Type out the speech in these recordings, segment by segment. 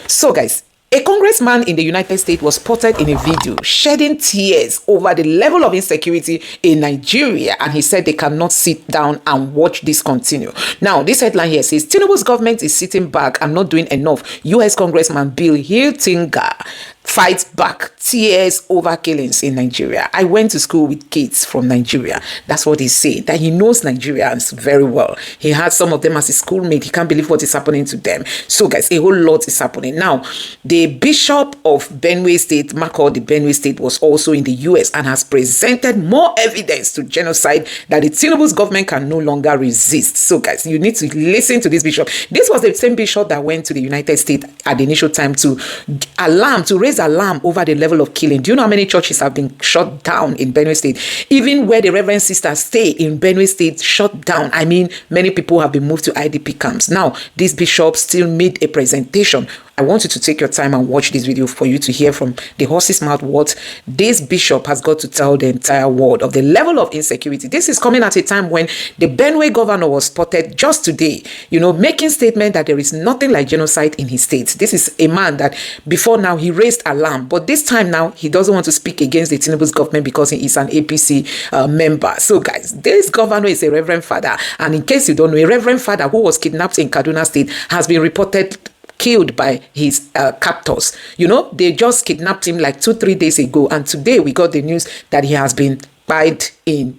So guys, a congressman in the United States was spotted in a video shedding tears over the level of insecurity in Nigeria, and he said they cannot sit down and watch this continue. Now, this headline here says, Tinubu's government is sitting back and not doing enough. U.S. Congressman Bill Hiltinger fights back, tears over killings in Nigeria. I went to school with kids from Nigeria. That's what he said, that he knows Nigerians very well. He had some of them as his schoolmate. He can't believe what is happening to them. So guys, a whole lot is happening. Now, the Bishop of Benue State, Marco, the Benue State, was also in the US and has presented more evidence to genocide that the Tinubu's government can no longer resist. So guys, you need to listen to this bishop. This was the same bishop that went to the United States at the initial time to raise alarm over the level of killing. Do you know how many churches have been shut down in Benue State? Even where the Reverend sisters stay in Benue State, shut down. I mean, many people have been moved to IDP camps. Now, this bishop still made a presentation. I want you to take your time and watch this video for you to hear from the horse's mouth what this bishop has got to tell the entire world of the level of insecurity. This is coming at a time when the Benue governor was spotted just today, making statement that there is nothing like genocide in his state. This is a man that before now he raised alarm, but this time now he doesn't want to speak against the Tinubu's government because he is an APC member. So guys, this governor is a reverend father, and in case you don't know, a reverend father who was kidnapped in Kaduna State has been reported killed by his captors. They just kidnapped him like 2-3 days ago, and today we got the news that he has been died in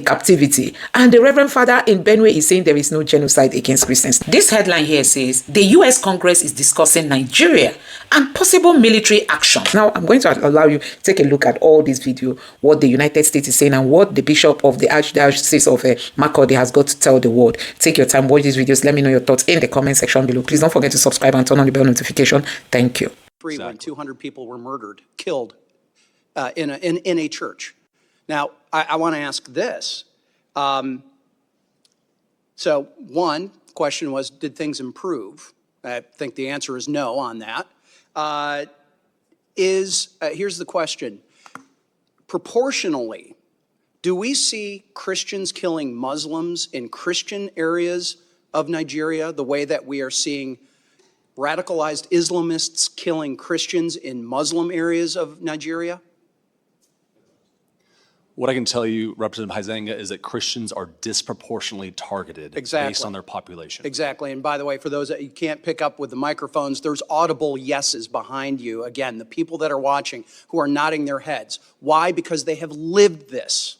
captivity. And the Reverend Father in Benue is saying there is no genocide against Christians. This headline here says, the US Congress is discussing Nigeria and possible military action. Now, I'm going to allow you to take a look at all this video, what the United States is saying and what the Bishop of the Archdiocese of Makurdi has got to tell the world. Take your time, watch these videos. Let me know your thoughts in the comment section below. Please don't forget to subscribe and turn on the bell notification. Thank you. When 200 people were murdered, killed in a church. Now, I want to ask this. So one question was, did things improve? I think the answer is no on that. Here's the question. Proportionally, do we see Christians killing Muslims in Christian areas of Nigeria the way that we are seeing radicalized Islamists killing Christians in Muslim areas of Nigeria? What I can tell you, Representative Huizenga, is that Christians are disproportionately targeted based on their population. Exactly. And by the way, for those that you can't pick up with the microphones, there's audible yeses behind you. Again, the people that are watching who are nodding their heads. Why? Because they have lived this.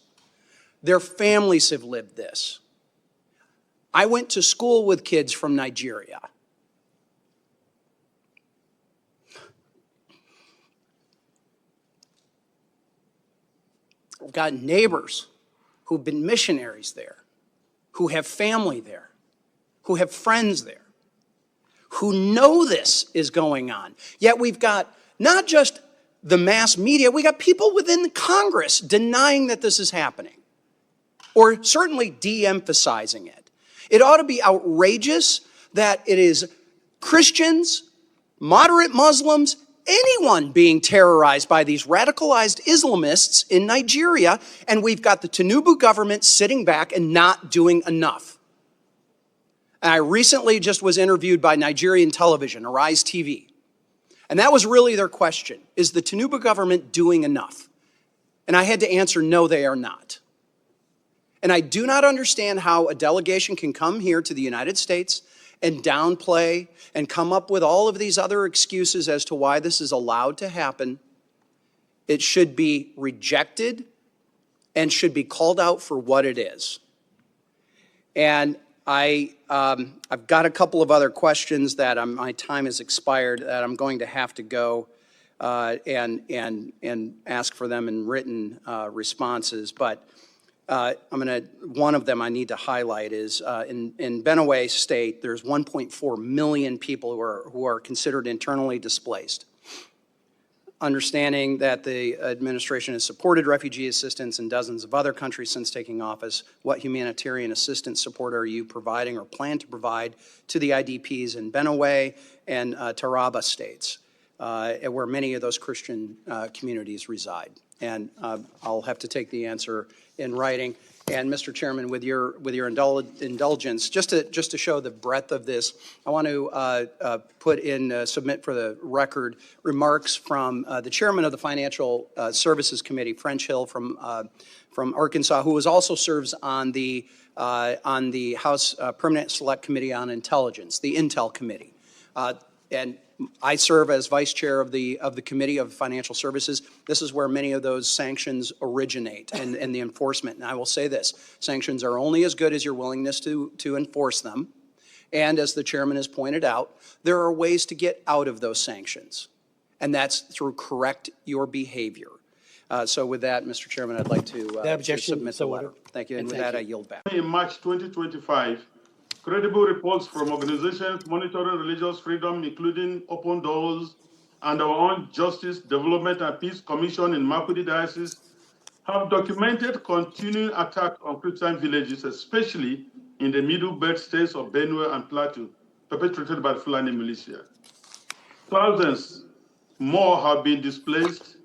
Their families have lived this. I went to school with kids from Nigeria. I've got neighbors who've been missionaries there, who have family there, who have friends there, who know this is going on. Yet we've got not just the mass media, we got people within Congress denying that this is happening, or certainly de-emphasizing it. It ought to be outrageous that it is Christians, moderate Muslims, anyone being terrorized by these radicalized Islamists in Nigeria, and we've got the Tinubu government sitting back and not doing enough. And I recently just was interviewed by Nigerian television, Arise TV, and that was really their question. Is the Tinubu government doing enough? And I had to answer, no, they are not. And I do not understand how a delegation can come here to the United States and downplay and come up with all of these other excuses as to why this is allowed to happen. It should be rejected and should be called out for what it is. And I've got a couple of other questions that my time has expired that I'm going to have to go and ask for them in written responses. But one of them I need to highlight is in Benue State, there's 1.4 million people who are considered internally displaced. Understanding that the administration has supported refugee assistance in dozens of other countries since taking office, what humanitarian assistance support are you providing or plan to provide to the IDPs in Benue and Taraba states, where many of those Christian communities reside? And I'll have to take the answer in writing. And Mr. Chairman, with your indulgence, just to show the breadth of this, I want to submit for the record remarks from the chairman of the Financial Services Committee, French Hill from Arkansas, who also serves on the House Permanent Select Committee on Intelligence, the Intel Committee. And I serve as vice chair of the Committee of Financial Services. This is where many of those sanctions originate and the enforcement. And I will say this, sanctions are only as good as your willingness to enforce them. And as the chairman has pointed out, there are ways to get out of those sanctions. And that's through correct your behavior. So with that, Mr. Chairman, I'd like to submit the letter. Thank you. And with that, I yield back. In March 2025, credible reports from organizations monitoring religious freedom, including Open Doors and our own Justice, Development and Peace Commission in Makurdi Diocese, have documented continuing attacks on Christian villages, especially in the Middle Belt states of Benue and Plateau, perpetrated by the Fulani militia. Thousands more have been displaced,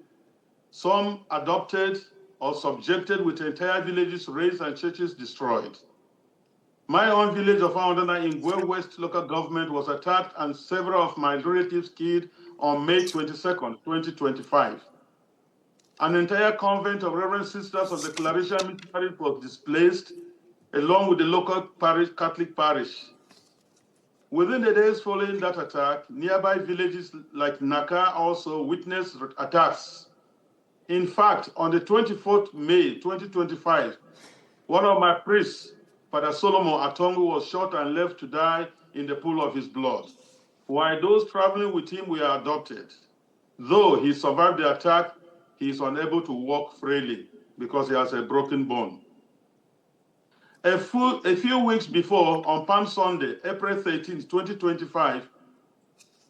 some adopted or subjected, with entire villages razed and churches destroyed. My own village of Aondana in Gwe West local government was attacked and several of my relatives killed on May 22nd, 2025. An entire convent of Reverend Sisters of the Clarisha Missionaries was displaced, along with the local Catholic parish. Within the days following that attack, nearby villages like Naka also witnessed attacks. In fact, on the 24th May 2025, one of my priests, Father Solomon Atongu, was shot and left to die in the pool of his blood, while those traveling with him were adopted. Though he survived the attack, he is unable to walk freely because he has a broken bone. A few weeks before, on Palm Sunday, April 13, 2025,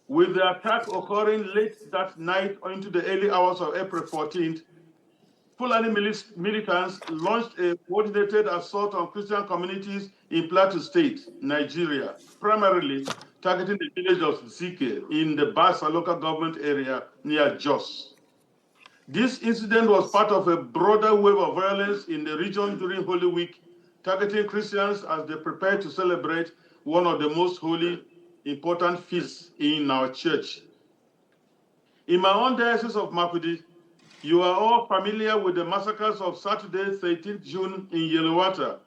with the attack occurring late that night into the early hours of April 14th, Fulani militants launched a coordinated assault on Christian communities in Plateau State, Nigeria, primarily targeting the village of Zike in the Basa local government area near Jos. This incident was part of a broader wave of violence in the region during Holy Week, targeting Christians as they prepare to celebrate one of the most holy, important feasts in our church. In my own diocese of Makurdi, you are all familiar with the massacres of Saturday, 13th June in Yellowater,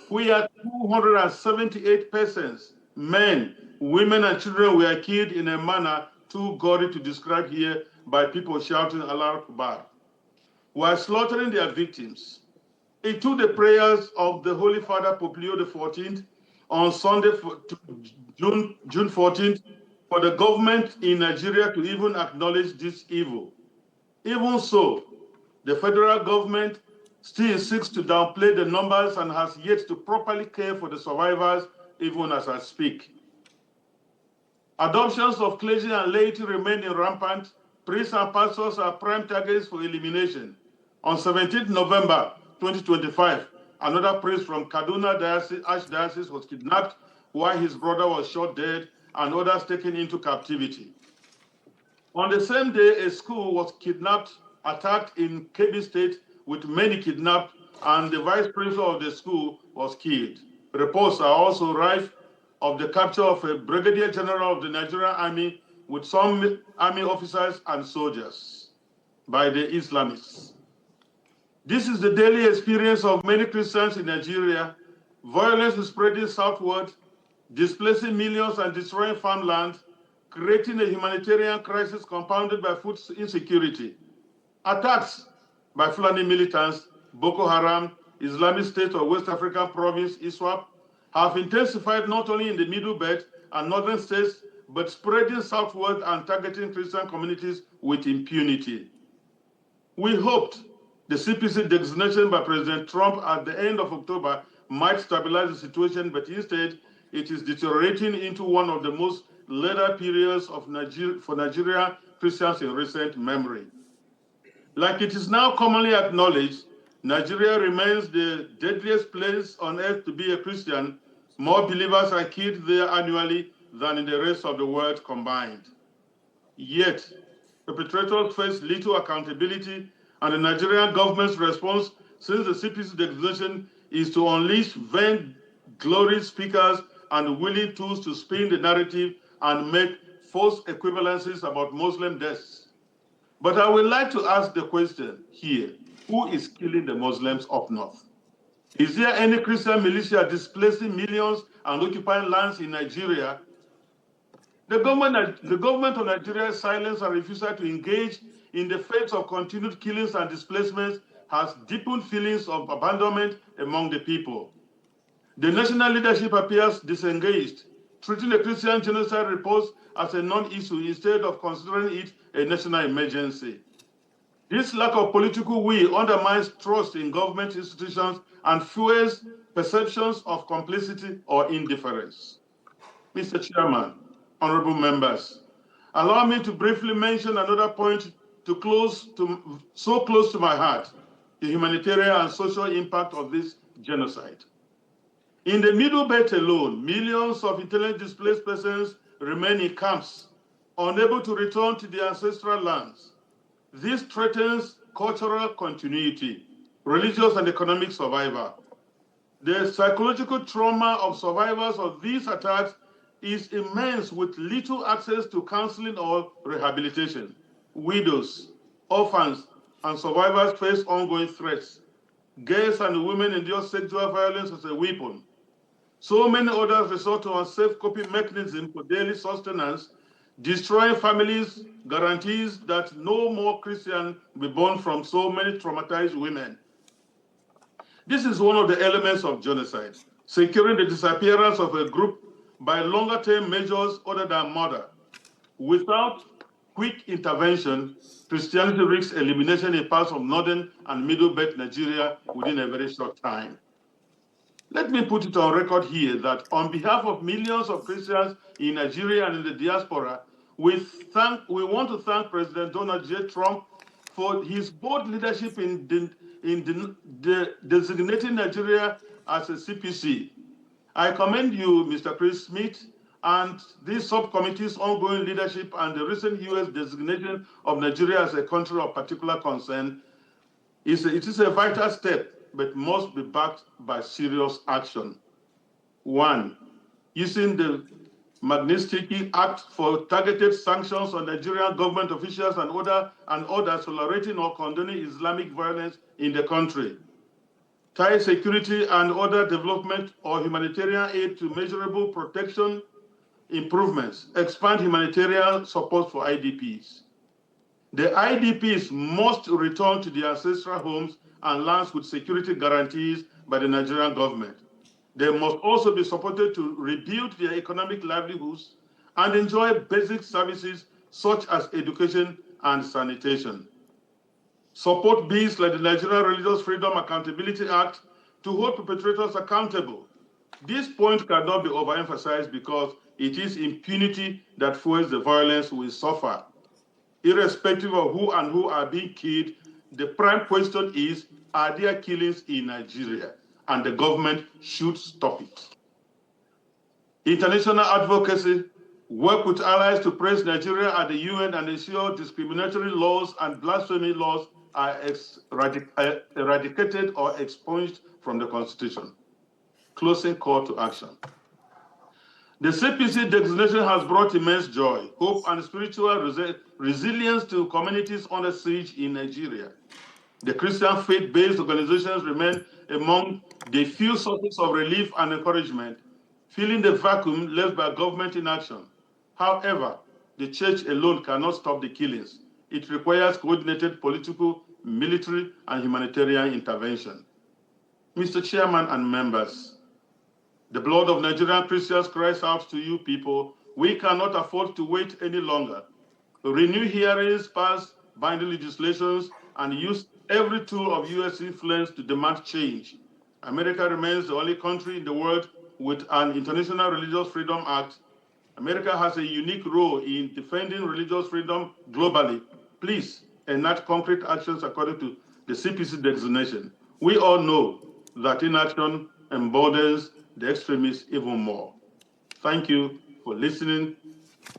where 278 persons, men, women, and children were killed in a manner too gory to describe here by people shouting Allah Akbar, while slaughtering their victims. It took the prayers of the Holy Father Pope Leo XIV on Sunday, June 14th, for the government in Nigeria to even acknowledge this evil. Even so, the federal government still seeks to downplay the numbers and has yet to properly care for the survivors, even as I speak. Adoptions of clergy and laity remain rampant. Priests and pastors are prime targets for elimination. On 17th November 2025, another priest from Kaduna Archdiocese was kidnapped while his brother was shot dead and others taken into captivity. On the same day, a school was attacked in Kebbi State with many kidnapped, and the vice principal of the school was killed. Reports are also rife of the capture of a brigadier general of the Nigerian army with some army officers and soldiers by the Islamists. This is the daily experience of many Christians in Nigeria. Violence is spreading southward, displacing millions and destroying farmland, creating a humanitarian crisis compounded by food insecurity. Attacks by Fulani militants, Boko Haram, Islamic State of West African province, ISWAP, have intensified not only in the Middle Belt and northern states, but spreading southward and targeting Christian communities with impunity. We hoped the CPC designation by President Trump at the end of October might stabilize the situation, but instead it is deteriorating into one of the most later periods of for Nigerian Christians in recent memory. Like it is now commonly acknowledged, Nigeria remains the deadliest place on earth to be a Christian. More believers are killed there annually than in the rest of the world combined. Yet, perpetrators face little accountability, and the Nigerian government's response since the CPC designation is to unleash vain glory speakers and willing tools to spin the narrative and make false equivalencies about Muslim deaths. But I would like to ask the question here, who is killing the Muslims up north? Is there any Christian militia displacing millions and occupying lands in Nigeria? The government of Nigeria's silence and refusal to engage in the face of continued killings and displacements has deepened feelings of abandonment among the people. The national leadership appears disengaged, treating the Christian genocide report as a non-issue instead of considering it a national emergency. This lack of political will undermines trust in government institutions and fuels perceptions of complicity or indifference. Mr. Chairman, honorable members, allow me to briefly mention another point so close to my heart, the humanitarian and social impact of this genocide. In the Middle Belt alone, millions of internally displaced persons remain in camps, unable to return to their ancestral lands. This threatens cultural continuity, religious and economic survival. The psychological trauma of survivors of these attacks is immense, with little access to counseling or rehabilitation. Widows, orphans, and survivors face ongoing threats. Girls and women endure sexual violence as a weapon. So many others resort to unsafe coping mechanisms for daily sustenance, destroying families, guarantees that no more Christian will be born from so many traumatized women. This is one of the elements of genocide, securing the disappearance of a group by longer-term measures other than murder. Without quick intervention, Christianity risks elimination in parts of northern and middle belt Nigeria within a very short time. Let me put it on record here that on behalf of millions of Christians in Nigeria and in the diaspora, we want to thank President Donald J. Trump for his bold leadership in designating Nigeria as a CPC. I commend you, Mr. Chris Smith, and this subcommittee's ongoing leadership and the recent U.S. designation of Nigeria as a country of particular concern. It is a vital step, but must be backed by serious action. 1, using the Magnitsky Act for targeted sanctions on Nigerian government officials and others tolerating or condoning Islamic violence in the country. Tie security and other development or humanitarian aid to measurable protection improvements. Expand humanitarian support for IDPs. The IDPs must return to their ancestral homes and lands with security guarantees by the Nigerian government. They must also be supported to rebuild their economic livelihoods and enjoy basic services such as education and sanitation. Support bills like the Nigerian Religious Freedom Accountability Act to hold perpetrators accountable. This point cannot be overemphasized because it is impunity that fuels the violence we suffer. Irrespective of who are being killed, the prime question is, are there killings in Nigeria? And the government should stop it. International advocacy, work with allies to praise Nigeria at the UN and ensure discriminatory laws and blasphemy laws are eradicated or expunged from the Constitution. Closing call to action. The CPC designation has brought immense joy, hope, and spiritual resilience to communities under siege in Nigeria. The Christian faith-based organizations remain among the few sources of relief and encouragement, filling the vacuum left by government inaction. However, the church alone cannot stop the killings. It requires coordinated political, military, and humanitarian intervention. Mr. Chairman and members, the blood of Nigerian Christians cries out to you people. We cannot afford to wait any longer. Renew hearings, pass binding legislations, and use every tool of U.S. influence to demand change. America remains the only country in the world with an International Religious Freedom Act. America has a unique role in defending religious freedom globally. Please enact concrete actions according to the CPC designation. We all know that inaction emboldens the extremists even more. Thank you for listening.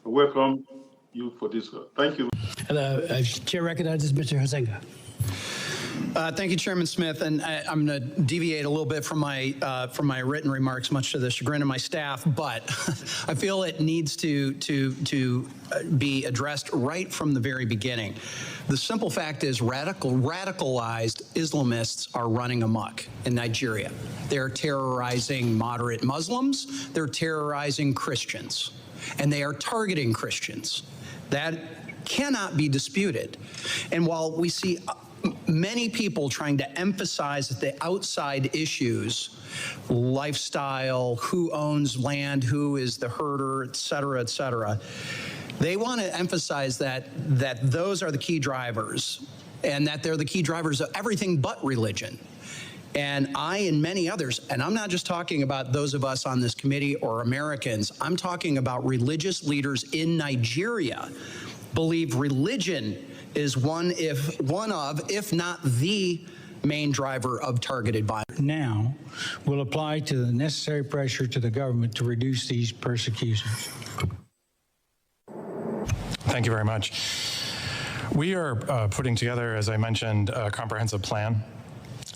I welcome you for this. Thank you. Chair recognizes Mr. Hazenga. Thank you, Chairman Smith. And I'm going to deviate a little bit from my written remarks, much to the chagrin of my staff, but I feel it needs to be addressed right from the very beginning. The simple fact is radicalized Islamists are running amok in Nigeria. They're terrorizing moderate Muslims, they're terrorizing Christians, and they are targeting Christians. That cannot be disputed. And while we see many people trying to emphasize the outside issues, lifestyle, who owns land, who is the herder, et cetera, they want to emphasize that those are the key drivers and that they're the key drivers of everything but religion. And I and many others, and I'm not just talking about those of us on this committee or Americans, I'm talking about religious leaders in Nigeria, believe religion is one of, if not the main driver of targeted violence. Now will apply to the necessary pressure to the government to reduce these persecutions. Thank you very much. We are putting together, as I mentioned, a comprehensive plan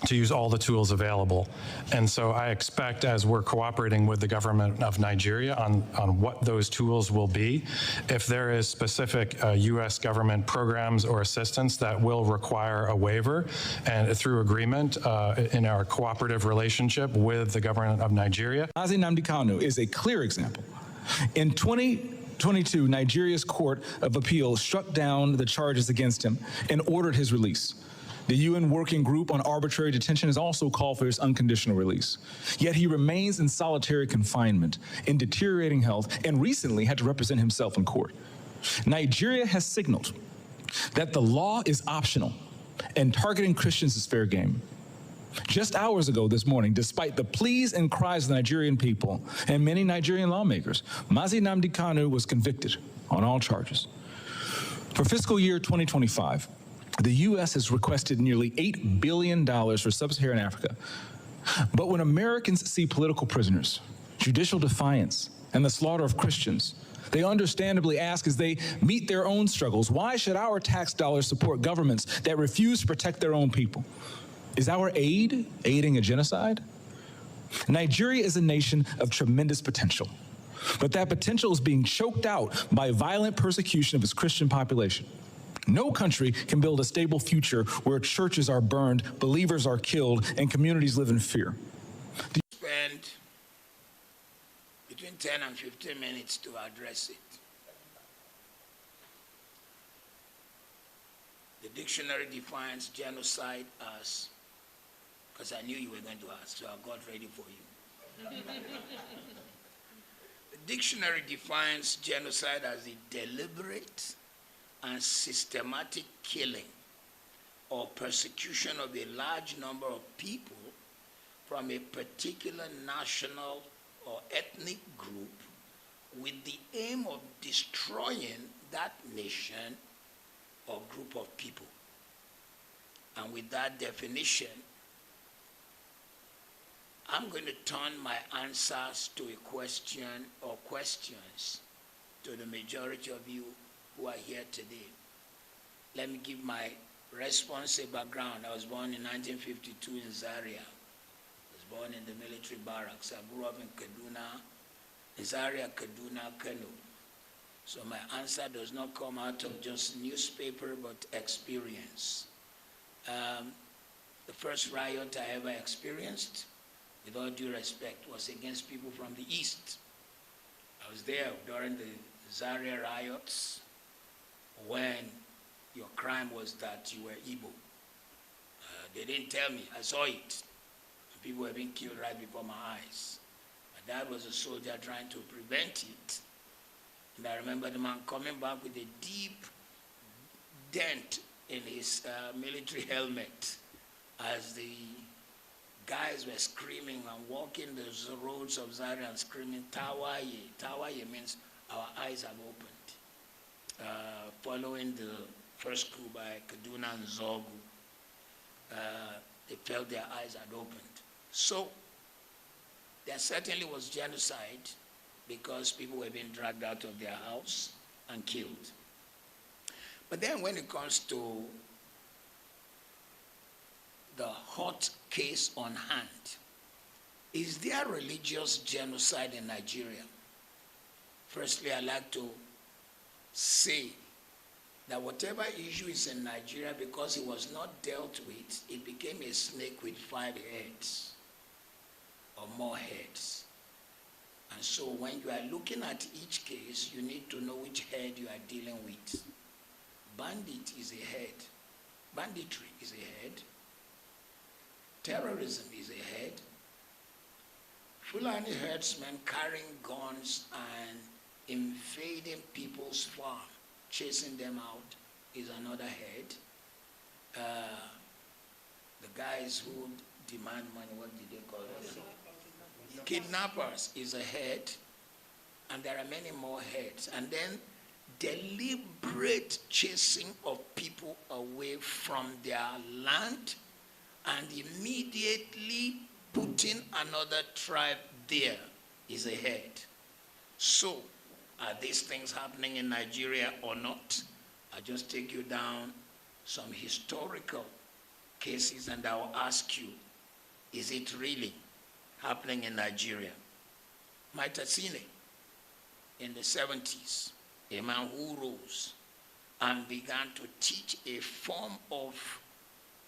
to use all the tools available. And so I expect, as we're cooperating with the government of Nigeria on what those tools will be, if there is specific U.S. government programs or assistance that will require a waiver, and through agreement in our cooperative relationship with the government of Nigeria. Nnamdi Kanu is a clear example. In 2022, Nigeria's Court of Appeal struck down the charges against him and ordered his release. The UN Working Group on Arbitrary Detention has also called for his unconditional release. Yet he remains in solitary confinement, in deteriorating health, and recently had to represent himself in court. Nigeria has signaled that the law is optional and targeting Christians is fair game. Just hours ago this morning, despite the pleas and cries of the Nigerian people and many Nigerian lawmakers, Nnamdi Kanu was convicted on all charges. For fiscal year 2025, the U.S. has requested nearly $8 billion for sub-Saharan Africa. But when Americans see political prisoners, judicial defiance, and the slaughter of Christians, they understandably ask, as they meet their own struggles, why should our tax dollars support governments that refuse to protect their own people? Is our aid aiding a genocide? Nigeria is a nation of tremendous potential, but that potential is being choked out by violent persecution of its Christian population. No country can build a stable future where churches are burned, believers are killed, and communities live in fear. Spend between 10 and 15 minutes to address it. The dictionary defines genocide as, because I knew you were going to ask, so I got ready for you. The dictionary defines genocide as the deliberate and systematic killing or persecution of a large number of people from a particular national or ethnic group with the aim of destroying that nation or group of people. And with that definition, I'm going to turn my answers to a question or questions to the majority of you who are here today. Let me give my response a background. I was born in 1952 in Zaria. I was born in the military barracks. I grew up in Kaduna, Zaria, Kaduna, Kanu. So my answer does not come out of just newspaper, but experience. The first riot I ever experienced, with all due respect, was against people from the East. I was there during the Zaria riots, when your crime was that you were Igbo. They didn't tell me, I saw it. People were being killed right before my eyes. My dad was a soldier trying to prevent it. And I remember the man coming back with a deep dent in his military helmet as the guys were screaming and walking the roads of Zaria and screaming, Tawaye. Tawaye means our eyes have opened. Following the first coup by Kaduna and Zogu, they felt their eyes had opened. So there certainly was genocide because people were being dragged out of their house and killed. But then when it comes to the hot case on hand. Is there religious genocide in Nigeria? Firstly, I'd like to say that whatever issue is in Nigeria, because it was not dealt with, it became a snake with 5 heads or more heads. And so when you are looking at each case, you need to know which head you are dealing with. Bandit is a head. Banditry is a head. Terrorism is a head. Fulani herdsmen carrying guns and invading people's farm, chasing them out, is another head. The guys who demand money, what did they call them? Kidnappers is a head, and there are many more heads. And then deliberate chasing of people away from their land and immediately putting another tribe there is a head. So, are these things happening in Nigeria or not? I'll just take you down some historical cases and I'll ask you, is it really happening in Nigeria? Maitasine, in the 70s, a man who rose and began to teach a form of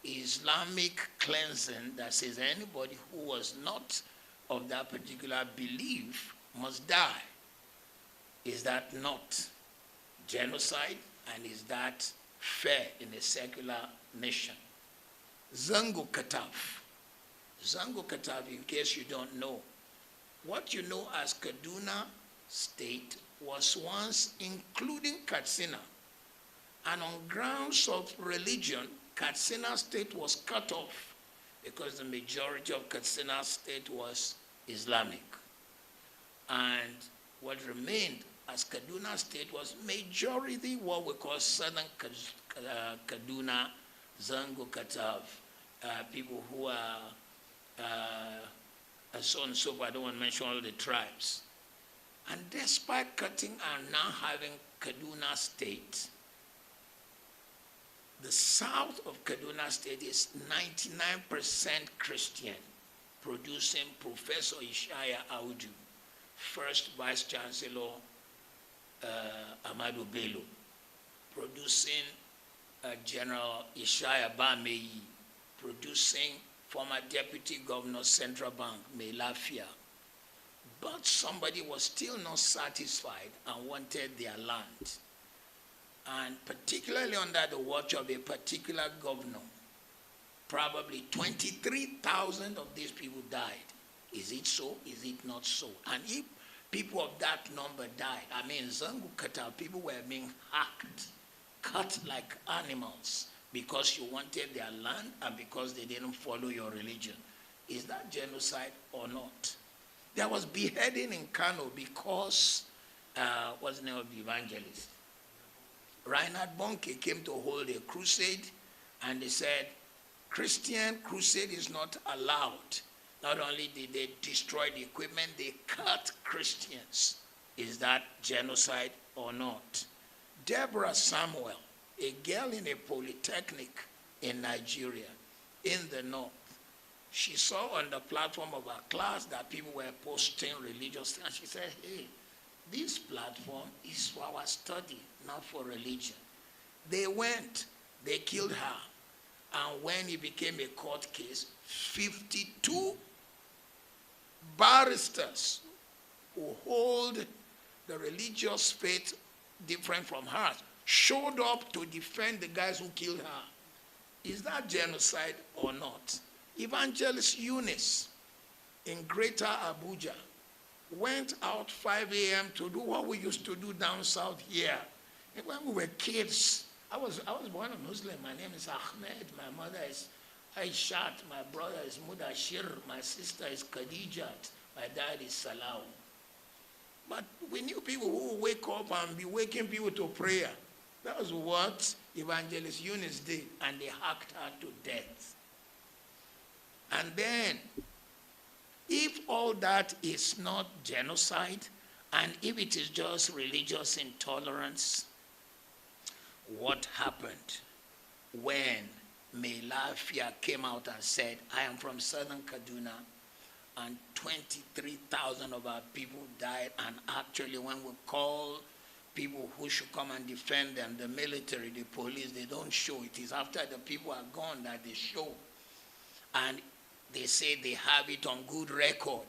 Islamic cleansing that says anybody who was not of that particular belief must die. Is that not genocide? And is that fair in a secular nation? Zango Kataf. Zango Kataf, in case you don't know, what you know as Kaduna State was once including Katsina. And on grounds of religion, Katsina State was cut off because the majority of Katsina State was Islamic. And what remained as Kaduna State was majority what we call Southern Kaduna, Zango Katav, people who are, and so on and so forth. I don't want to mention all the tribes. And despite cutting and now having Kaduna State, the south of Kaduna State is 99% Christian, producing Professor Ishaya Audu, first Vice Chancellor Amadu Bello, producing General Ishaya Bameyi, producing former Deputy Governor Central Bank Melafia. But somebody was still not satisfied and wanted their land. And particularly under the watch of a particular governor, probably 23,000 of these people died. Is it so? Is it not so? And if people of that number died, I mean, Zangu Kata, people were being hacked, cut like animals because you wanted their land and because they didn't follow your religion. Is that genocide or not? There was beheading in Kano because, what's the name of the evangelist? Reinhard Bonnke came to hold a crusade, and they said, Christian crusade is not allowed. Not only did they destroy the equipment, they cut Christians. Is that genocide or not? Deborah Samuel, a girl in a polytechnic in Nigeria, in the north, she saw on the platform of her class that people were posting religious things. She said, hey, this platform is for our study, not for religion. They went, they killed her. And when it became a court case, 52 barristers who hold the religious faith different from hers showed up to defend the guys who killed her. Is that genocide or not? Evangelist Eunice in Greater Abuja went out 5 a.m. to do what we used to do down south here. And when we were kids, I was born a Muslim. My name is Ahmed. My mother is Aishat. My brother is Mudashir. My sister is Khadijat. My dad is Salau. But we knew people who would wake up and be waking people to prayer. That was what Evangelist Eunice did, and they hacked her to death. And then, if all that is not genocide, and if it is just religious intolerance, what happened when Melafia came out and said, I am from southern Kaduna, and 23,000 of our people died, and actually when we call people who should come and defend them, the military, the police, they don't show. It is after the people are gone that they show. And they say they have it on good record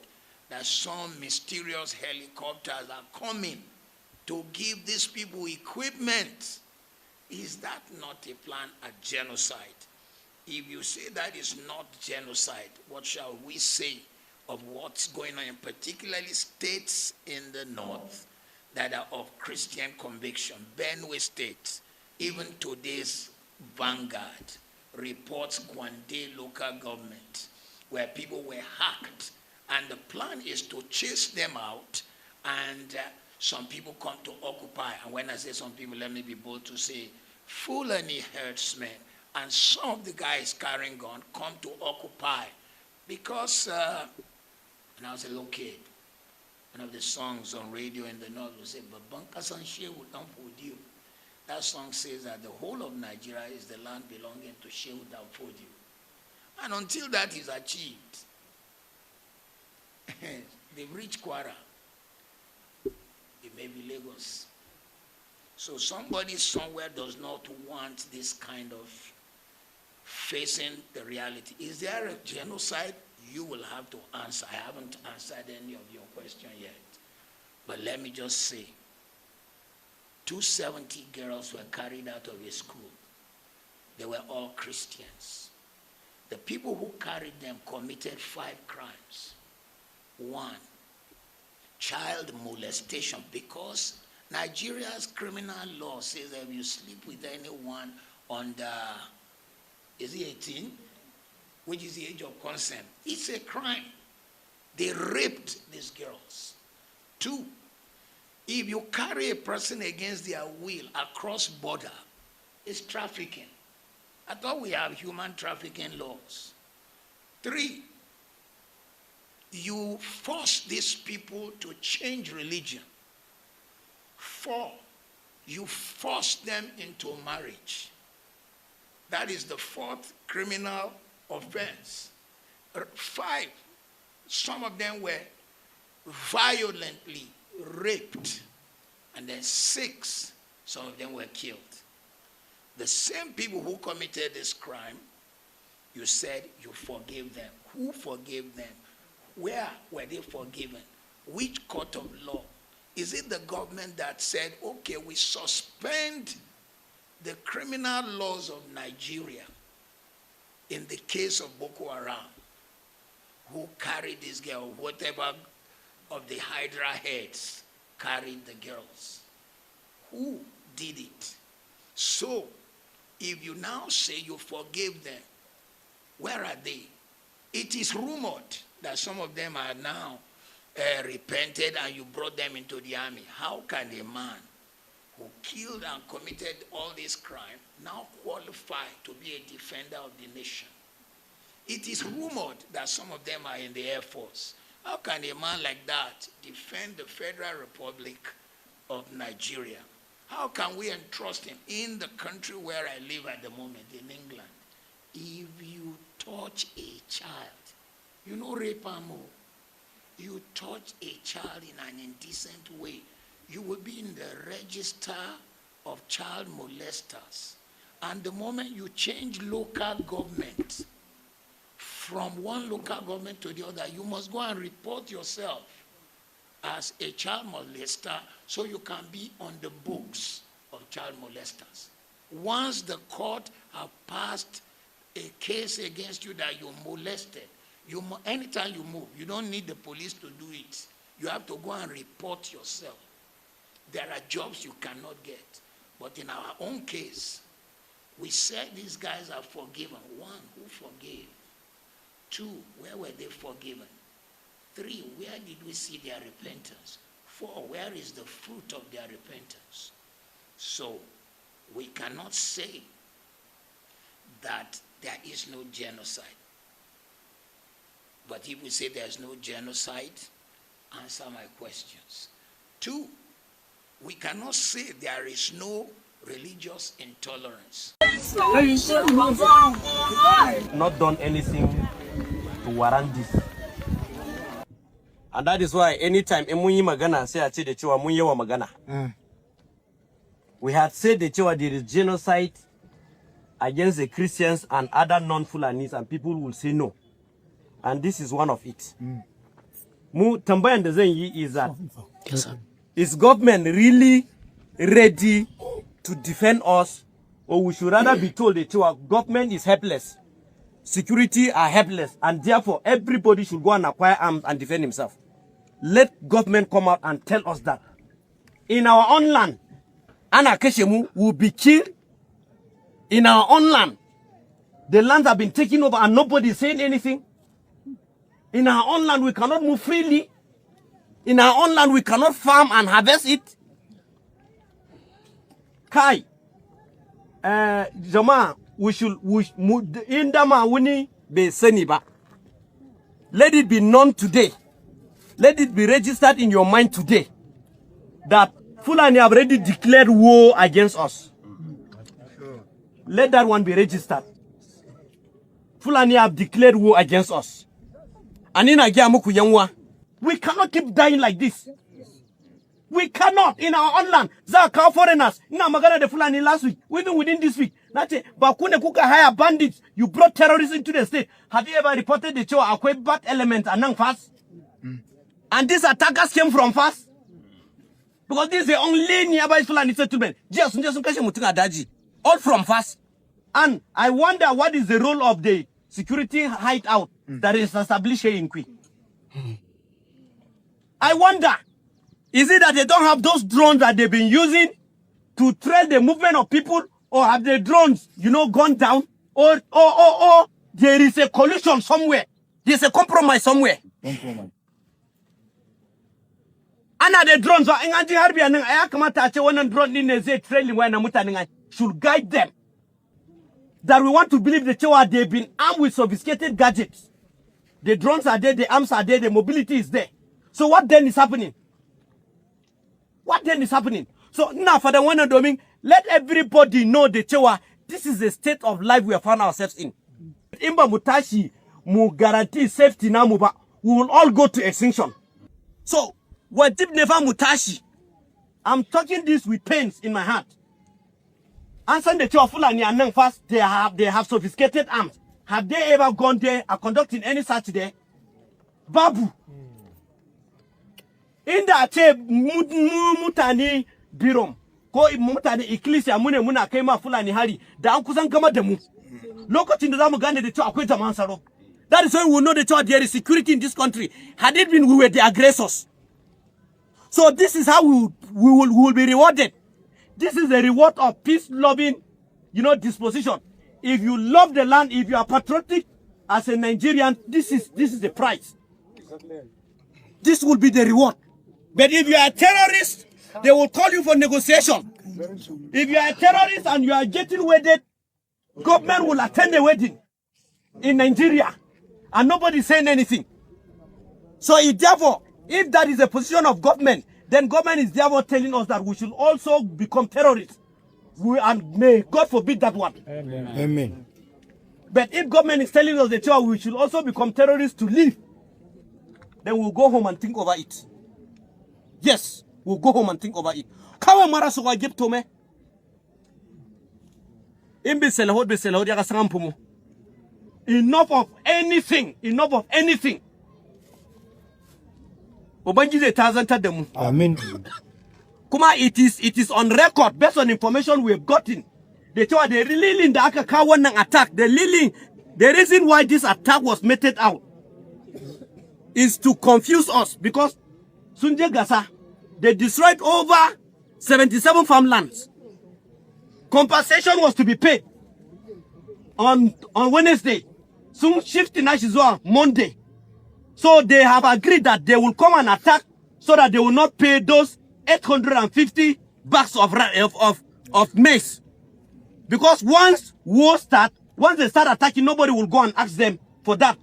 that some mysterious helicopters are coming to give these people equipment. Is that not a plan at genocide? If you say that is not genocide, what shall we say of what's going on, in particularly states in the north that are of Christian conviction? Benue State, even today's Vanguard reports Gwande local government where people were hacked, and the plan is to chase them out, and some people come to occupy. And when I say some people, let me be bold to say Fulani herdsmen and some of the guys carrying gun come to occupy, because when I was a little kid, one of the songs on radio in the north would say, "Babanka Sanshe will come for you." That song says that the whole of Nigeria is the land belonging to Shehu Danfodio. And until that is achieved, they've reached Kwara. It may be Lagos. So somebody somewhere does not want this kind of facing the reality. Is there a genocide? You will have to answer. I haven't answered any of your question yet. But let me just say, 270 girls were carried out of a school. They were all Christians. The people who carried them committed 5 crimes. 1, child molestation, because Nigeria's criminal law says that if you sleep with anyone under, is he 18? Which is the age of consent, it's a crime. They raped these girls. 2, if you carry a person against their will across border, it's trafficking. I thought we have human trafficking laws. 3, you force these people to change religion. 4, you force them into marriage. That is the 4th criminal offense. 5, some of them were violently raped. And then 6, some of them were killed. The same people who committed this crime, you said you forgave them. Who forgave them? Where were they forgiven? Which court of law? Is it the government that said, okay, we suspend the criminal laws of Nigeria in the case of Boko Haram, who carried this girl, whatever of the Hydra heads carried the girls? Who did it? So, if you now say you forgave them, where are they? It is rumored that some of them are now repented and you brought them into the army. How can a man who killed and committed all this crime now qualify to be a defender of the nation? It is rumored that some of them are in the Air Force. How can a man like that defend the Federal Republic of Nigeria? How can we entrust him in the country where I live at the moment, in England? If you touch a child, you know rape and more. You touch a child in an indecent way, you will be in the register of child molesters. And the moment you change local government from one local government to the other, you must go and report yourself as a child molester so you can be on the books of child molesters. Once the court have passed a case against you that you molested, anytime you move, you don't need the police to do it. You have to go and report yourself. There are jobs you cannot get. But in our own case, we said these guys are forgiven. 1, who forgave? 2, where were they forgiven? 3, where did we see their repentance? 4, where is the fruit of their repentance? So, we cannot say that there is no genocide. But if we say there's no genocide, answer my questions. 2, we cannot say there is no religious intolerance. Not done anything to warrant this. And that is why anytime magana say the chewa magana. We had said the chewa there is genocide against the Christians and other non-Fulanis, and people will say no. And this is one of it. Mu tambayan da zan yi is that is government really ready to defend us, or we should rather be told that our government is helpless, security are helpless, and therefore everybody should go and acquire arms and defend himself. Let government come out and tell us that. In our own land, Ana Keshemu will be killed. In our own land, the lands have been taken over and nobody is saying anything. In our own land, we cannot move freely. In our own land, we cannot farm and harvest it. Kai, Jama, indama wuni be seniba. Let it be known today. Let it be registered in your mind today that Fulani have already declared war against us. Let that one be registered. Fulani have declared war against us. And in Agiamuku Yangwa, we cannot keep dying like this. We cannot in our own land. Zaka foreigners. Na magana de Fulani last week, even within this week. Nate bakune kuka hire bandits. You brought terrorists into the state. Have you ever reported the Choa Akwe bad element and nang fast? And these attackers came from fast. Because this is the only nearby Fulani settlement. All from fast. And I wonder what is the role of the security hideout that is established here in Kwi. I wonder, is it that they don't have those drones that they've been using to trail the movement of people, or have the drones, gone down, or there is a collusion somewhere, there's a compromise somewhere. And the drones should guide them. That we want to believe the Chewa, they've been armed with sophisticated gadgets. The drones are there, the arms are there, the mobility is there. So what then is happening? What then is happening? So now for the one and doing, let everybody know the Chewa, this is the state of life we have found ourselves in. Imba mutashi mu guarantee safety na muba. We will all go to extinction. So what deep never mutashi? I'm talking this with pains in my heart. Answer the Chewa Fulani and Nang fast, they have sophisticated arms. Have they ever gone there or conducting any such there? Babu. In that mutani birom. Ko mutani ecclesia muna kema Fulani hari. Da ankusan kama demu. Lokacin da zamu gane da cewa akwai zaman tsaro. That is why we know the cewa there is security in this country. Had it been we were the aggressors. So this is how we will be rewarded. This is a reward of peace-loving, disposition. If you love the land, if you are patriotic as a Nigerian, this is the price. This will be the reward. But if you are a terrorist, they will call you for negotiation. If you are a terrorist and you are getting wedded, government will attend the wedding in Nigeria, and nobody is saying anything. So therefore, if that is a position of government, then government is therefore telling us that we should also become terrorists. And may God forbid that one. Amen. Amen. But if government is telling us that we should also become terrorists to live, then we'll go home and think over it. Yes, we'll go home and think over it. Kawa mara so wa give to me. Enough of anything. Enough of anything. Amen. Kuma, it is on record based on information we have gotten. They told the really in the Akakawan attack. The reason why this attack was meted out is to confuse us, because Sunje Gasa, they destroyed over 77 farmlands. Compensation was to be paid on Wednesday. Soon shifting Ashizwa Monday. So they have agreed that they will come and attack so that they will not pay those 850 bags of maize. Because once they start attacking, nobody will go and ask them for that.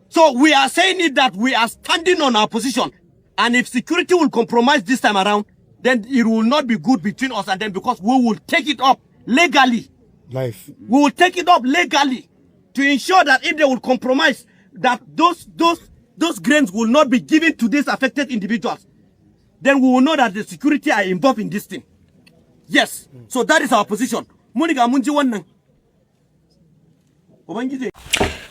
So we are saying it that we are standing on our position. And if security will compromise this time around, then it will not be good between us and them, because we will take it up legally. Life. We will take it up legally to ensure that if they will compromise, that those grains will not be given to these affected individuals. Then we will know that the security are involved in this thing. Yes. So that is our position.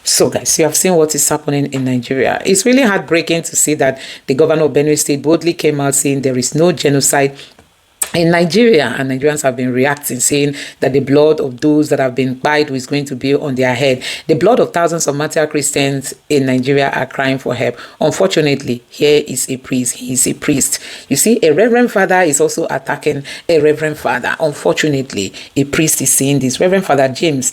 So guys, you have seen what is happening in Nigeria. It's really heartbreaking to see that the governor of Benue State boldly came out saying there is no genocide in Nigeria, and Nigerians have been reacting, saying that the blood of those that have been buried is going to be on their head. The blood of thousands of martyred Christians in Nigeria are crying for help. Unfortunately, here is a priest. He is a priest. You see, a reverend father is also attacking a reverend father. Unfortunately, a priest is saying this. Reverend Father James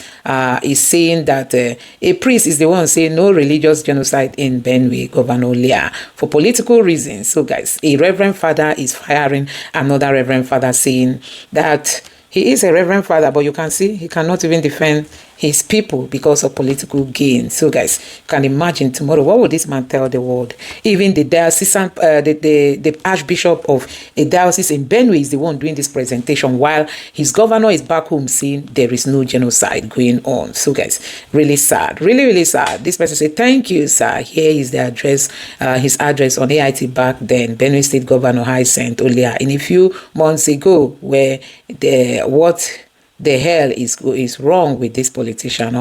is saying that a priest is the one saying no religious genocide in Benue, Governor Leah, for political reasons. So guys, a reverend father is firing another reverend father, saying that he is a reverend father, but you can see he cannot even defend his people because of political gain. So guys, you can imagine tomorrow, what will this man tell the world? Even the diocesan, the archbishop of a diocese in Benue is the one doing this presentation, while his governor is back home saying there is no genocide going on. So guys, really sad, really, really sad. This person said, thank you, sir. Here is the address, his address on AIT back then, Benue State Governor Hyacinth Olia, in a few months ago, where what the hell is wrong with this politician?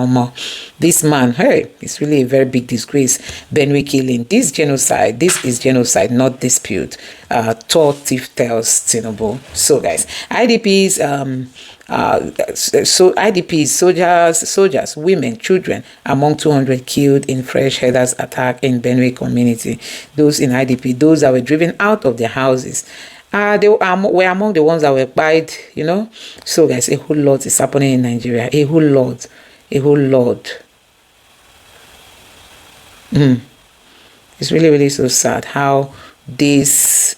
This man, hey, it's really a very big disgrace. Benue killing, this genocide, this is genocide, not dispute. Tall thief tells Tinubu. So guys, IDPs, soldiers, women, children, among 200 killed in fresh headers attack in Benue community. Those in IDP, those that were driven out of their houses, they were among the ones that were buried, you know. So guys, a whole lot is happening in Nigeria. A whole lot. It's really, really so sad how this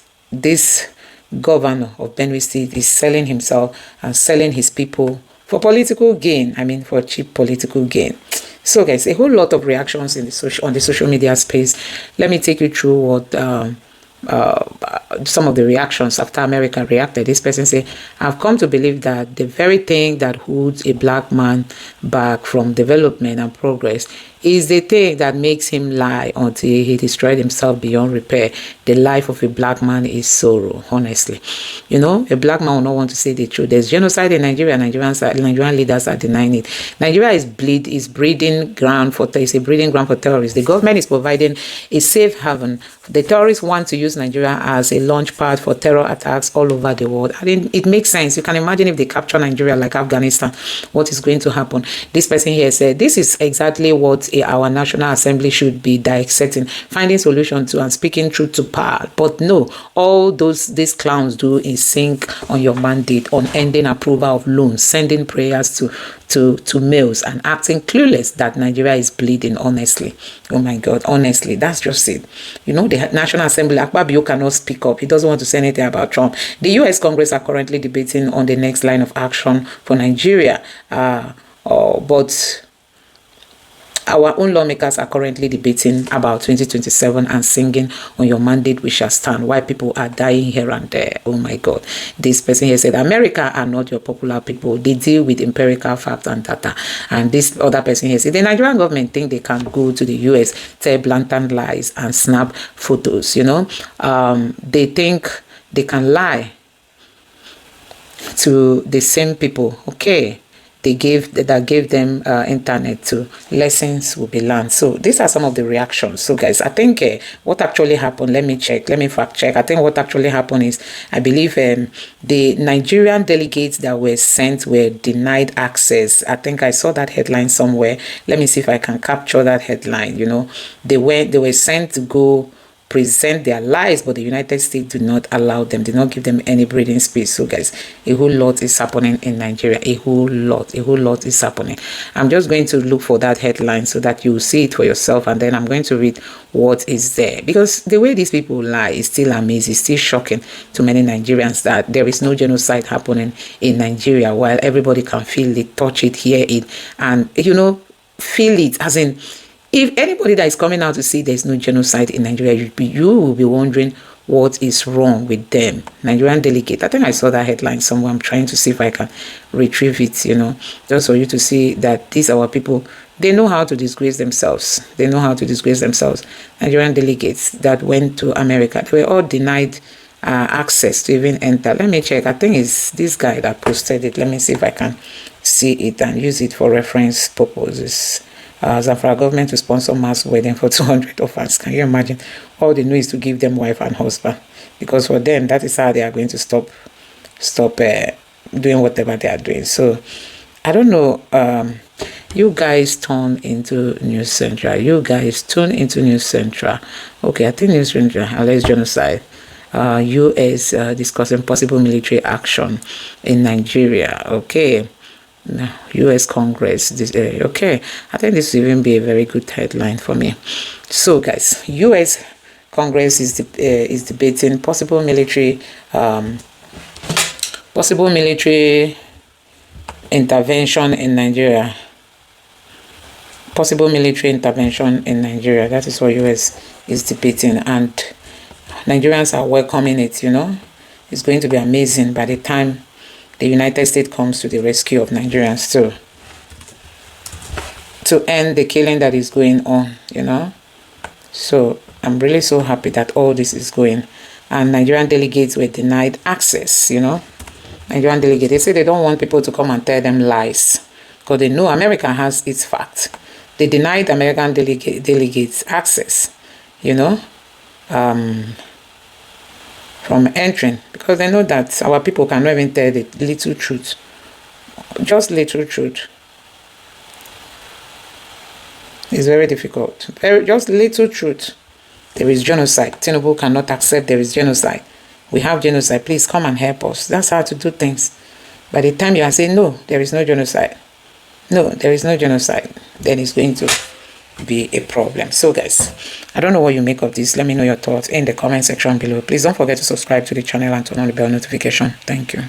governor of Benue State is selling himself and selling his people for political gain. I mean, for cheap political gain. So guys, a whole lot of reactions in on the social media space. Let me take you through what some of the reactions after America reacted. This person say, I've come to believe that the very thing that holds a black man back from development and progress is the thing that makes him lie until he destroyed himself beyond repair. The life of a black man is sorrow, honestly. You know, a black man will not want to say the truth. There's genocide in Nigeria. Nigerian leaders are denying it. Nigeria is a breeding ground for terrorists. The government is providing a safe haven. The terrorists want to use Nigeria as a launch pad for terror attacks all over the world. I mean, it makes sense. You can imagine if they capture Nigeria like Afghanistan, what is going to happen? This person here said, this is exactly what our National Assembly should be dissecting, finding solutions to and speaking truth to power. But no, all these clowns do is sink on your mandate, on ending approval of loans, sending prayers to males, and acting clueless that Nigeria is bleeding, honestly. Oh my God, honestly, that's just it. You know, the National Assembly, Akpabio cannot speak up. He doesn't want to say anything about Trump. The US Congress are currently debating on the next line of action for Nigeria. But our own lawmakers are currently debating about 2027 and singing on your mandate we shall stand, while people are dying here and there. Oh my God. This person here said, America are not your popular people. They deal with empirical facts and data. And this other person here said, the Nigerian government think they can go to the US, tell blatant lies and snap photos, you know. They think they can lie to the same people. Okay. That gave them internet to lessons will be learned. So these are some of the reactions. So guys, I think what actually happened, let me fact check. I think what actually happened is, I believe the Nigerian delegates that were sent were denied access. I think I saw that headline somewhere. Let me see if I can capture that headline. You know, they were sent to go present their lies, but the United States do not allow them, did not give them any breathing space. So guys, a whole lot is happening in Nigeria. A whole lot is happening. I'm just going to look for that headline so that you see it for yourself, and then I'm going to read what is there, because the way these people lie is still amazing, still shocking to many Nigerians, that there is no genocide happening in Nigeria, while everybody can feel it, touch it, hear it, and you know, feel it. As in, if anybody that is coming out to say there's no genocide in Nigeria, you will be wondering, what is wrong with them. Nigerian delegate. I think I saw that headline somewhere. I'm trying to see if I can retrieve it, you know, just for you to see that these are our people. They know how to disgrace themselves. They know how to disgrace themselves. Nigerian delegates that went to America, they were all denied access to even enter. Let me check. I think it's this guy that posted it. Let me see if I can see it and use it for reference purposes. Zamfara government to sponsor mass wedding for 200 orphans. Can you imagine? All they know is to give them wife and husband, because for them that is how they are going to stop doing whatever they are doing. So I don't know. You guys turn into News Central. You guys tune into News Central. Okay, I think News Central, alleged genocide. U.S. Discussing possible military action in Nigeria. Okay. U.S. Congress. Okay. I think this will even be a very good headline for me. So, guys, U.S. Congress is debating possible military intervention in Nigeria. Possible military intervention in Nigeria. That is what U.S. is debating, and Nigerians are welcoming it, you know. It's going to be amazing by the time the United States comes to the rescue of Nigerians to end the killing that is going on, you know. So I'm really so happy that all this is going. And Nigerian delegates were denied access, you know. Nigerian delegates, they say they don't want people to come and tell them lies, because they know America has its facts. They denied American delegates access, you know, from entering, because they know that our people cannot even tell the little truth, just little truth. It's very difficult. Just little truth. There is genocide. Tinubu cannot accept there is genocide. We have genocide. Please come and help us. That's how to do things. By the time you are saying, no, there is no genocide. No, there is no genocide. Then it's going to be a problem. So, guys, I don't know what you make of this. Let me know your thoughts in the comment section below. Please don't forget to subscribe to the channel and turn on the bell notification. Thank you.